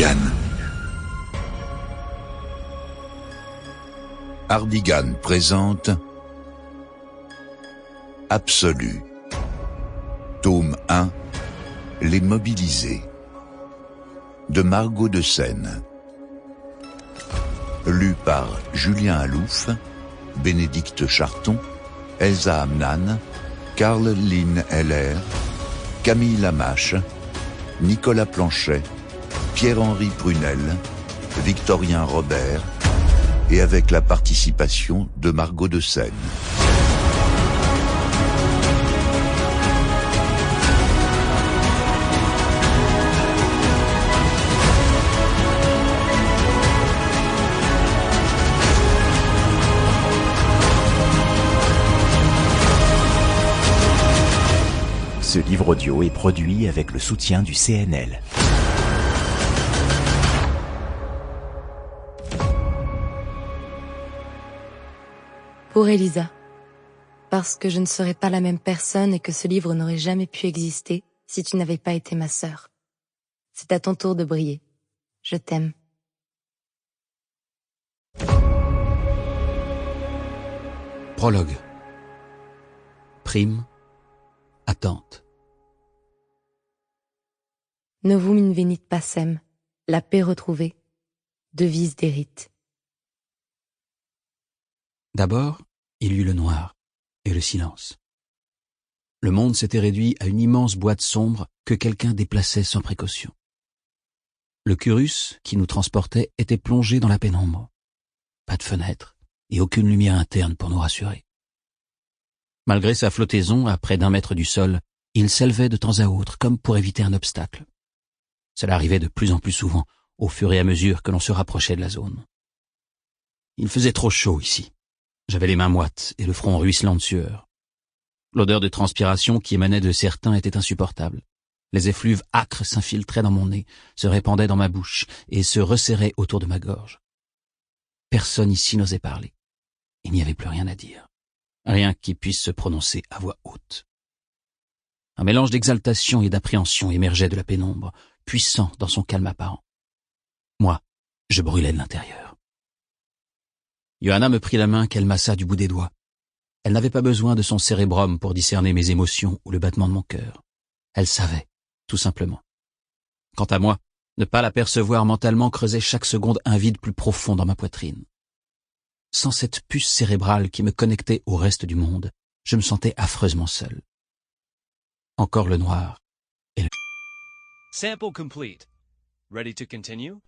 Hardigan. Hardigan présente Absolu. Tome 1. Les mobilisés. De Margot de Seine. Lu par Julien Alouf, Bénédicte Charton, Elsa Hamnan, Karl Lynn Heller, Camille Lamache, Nicolas Planchet, Pierre-Henri Prunel, Victorien Robert, et avec la participation de Margot de Seine. Ce livre audio est produit avec le soutien du CNL. Pour Elisa, parce que je ne serais pas la même personne et que ce livre n'aurait jamais pu exister si tu n'avais pas été ma sœur. C'est à ton tour de briller. Je t'aime. Prologue. Prime. Attente. Novum invenit pacem, la paix retrouvée, devise des rites. D'abord, il y eut le noir et le silence. Le monde s'était réduit à une immense boîte sombre que quelqu'un déplaçait sans précaution. Le curus qui nous transportait était plongé dans la pénombre. Pas de fenêtre et aucune lumière interne pour nous rassurer. Malgré sa flottaison à près d'1 mètre du sol, il s'élevait de temps à autre comme pour éviter un obstacle. Cela arrivait de plus en plus souvent au fur et à mesure que l'on se rapprochait de la zone. Il faisait trop chaud ici. J'avais les mains moites et le front ruisselant de sueur. L'odeur de transpiration qui émanait de certains était insupportable. Les effluves âcres s'infiltraient dans mon nez, se répandaient dans ma bouche et se resserraient autour de ma gorge. Personne ici n'osait parler. Il n'y avait plus rien à dire. Rien qui puisse se prononcer à voix haute. Un mélange d'exaltation et d'appréhension émergeait de la pénombre, puissant dans son calme apparent. Moi, je brûlais de l'intérieur. Johanna me prit la main qu'elle massa du bout des doigts. Elle n'avait pas besoin de son cérébrum pour discerner mes émotions ou le battement de mon cœur. Elle savait, tout simplement. Quant à moi, ne pas l'apercevoir mentalement creusait chaque seconde un vide plus profond dans ma poitrine. Sans cette puce cérébrale qui me connectait au reste du monde, je me sentais affreusement seul. Encore le noir et le... Sample complete. Ready to continue?